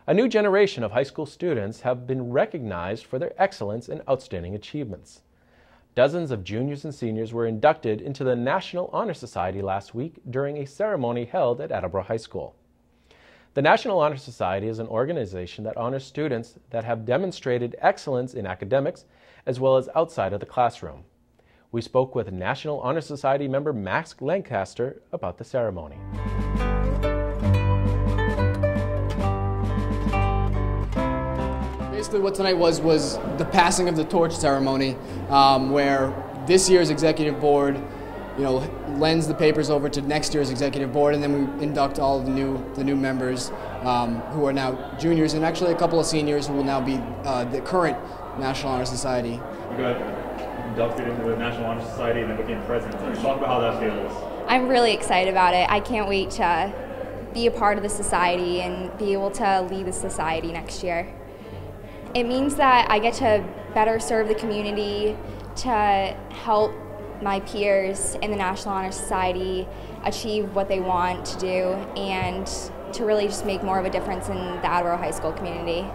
A new generation of high school students have been recognized for their excellence and outstanding achievements. Dozens of juniors and seniors were inducted into the National Honor Society last week during a ceremony held at Attleboro High School. The National Honor Society is an organization that honors students that have demonstrated excellence in academics as well as outside of the classroom. We spoke with National Honor Society member Max Lancaster about the ceremony. Basically what tonight was the passing of the torch ceremony, where this year's executive board lends the papers over to next year's executive board, and then we induct all of the new members who are now juniors, and actually a couple of seniors who will now be the current National Honor Society. You got inducted into the National Honor Society and then became president. So talk about how that feels. I'm really excited about it. I can't wait to be a part of the society and be able to lead the society next year. It means that I get to better serve the community, to help my peers in the National Honor Society achieve what they want to do, and to really just make more of a difference in the Attleboro High School community.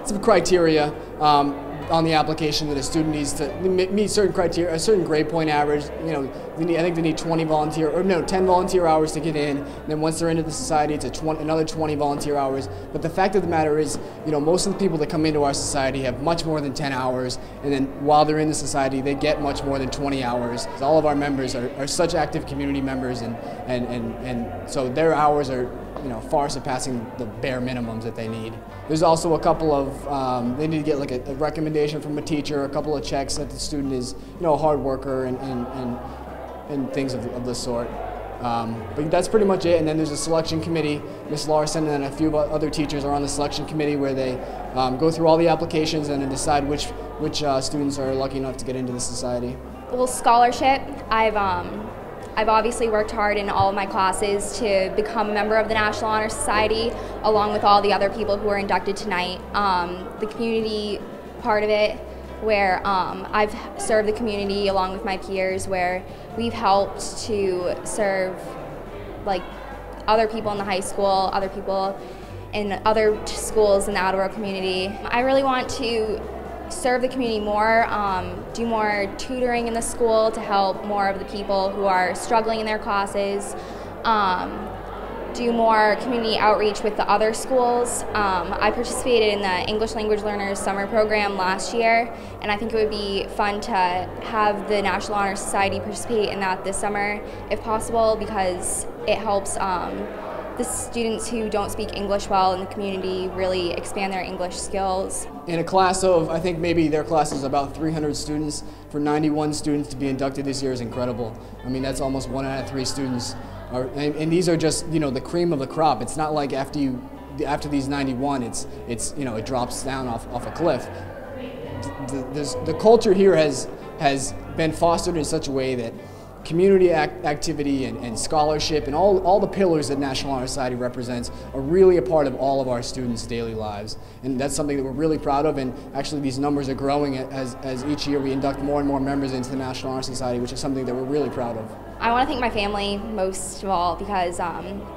Some criteria on the application that a student needs to meet certain criteria, a certain grade point average. I think they need 10 volunteer hours to get in. And then once they're into the society, it's another 20 volunteer hours. But the fact of the matter is, most of the people that come into our society have much more than 10 hours, and then while they're in the society, they get much more than 20 hours. All of our members are such active community members, and so their hours are far surpassing the bare minimums that they need. There's also a couple of, they need to get like a recommendation from a teacher, a couple of checks that the student is a hard worker and things of the sort. But that's pretty much it. And then there's a selection committee. Ms. Larson and a few other teachers are on the selection committee, where they go through all the applications and then decide which students are lucky enough to get into the society. Well, scholarship, I've obviously worked hard in all of my classes to become a member of the National Honor Society, along with all the other people who are inducted tonight. The community part of it, where I've served the community along with my peers, where we've helped to serve other people in the high school, other people in other schools in the Attleboro community. I really want to serve the community more, do more tutoring in the school to help more of the people who are struggling in their classes, do more community outreach with the other schools. I participated in the English Language Learners Summer Program last year, and I think it would be fun to have the National Honor Society participate in that this summer, if possible, because it helps the students who don't speak English well in the community really expand their English skills. In a class of, I think maybe their class is about 300 students, for 91 students to be inducted this year is incredible. I mean, that's almost 1 out of 3 students. And these are just, the cream of the crop. It's not like after these 91, it drops down off a cliff. The culture here has been fostered in such a way that community activity and scholarship and all the pillars that National Honor Society represents are really a part of all of our students' daily lives. And that's something that we're really proud of, and actually these numbers are growing as each year we induct more and more members into the National Honor Society, which is something that we're really proud of. I want to thank my family most of all, because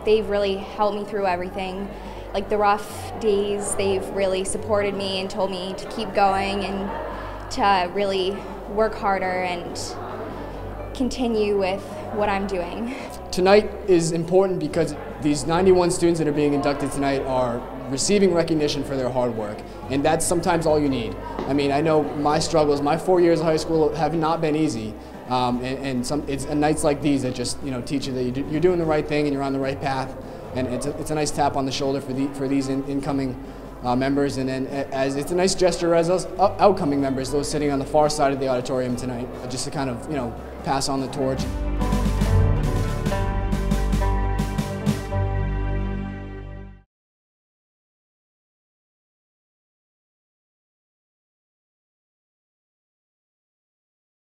they've really helped me through everything. Like the rough days, they've really supported me and told me to keep going and to really work harder and continue with what I'm doing. Tonight is important because these 91 students that are being inducted tonight are receiving recognition for their hard work, and that's sometimes all you need. I mean, I know my struggles, my 4 years of high school have not been easy, and it's nights like these that just teach you that you're doing the right thing and you're on the right path, and it's a nice tap on the shoulder for these incoming members, and then it's a nice gesture as us outcoming members, those sitting on the far side of the auditorium tonight, just to kind of pass on the torch.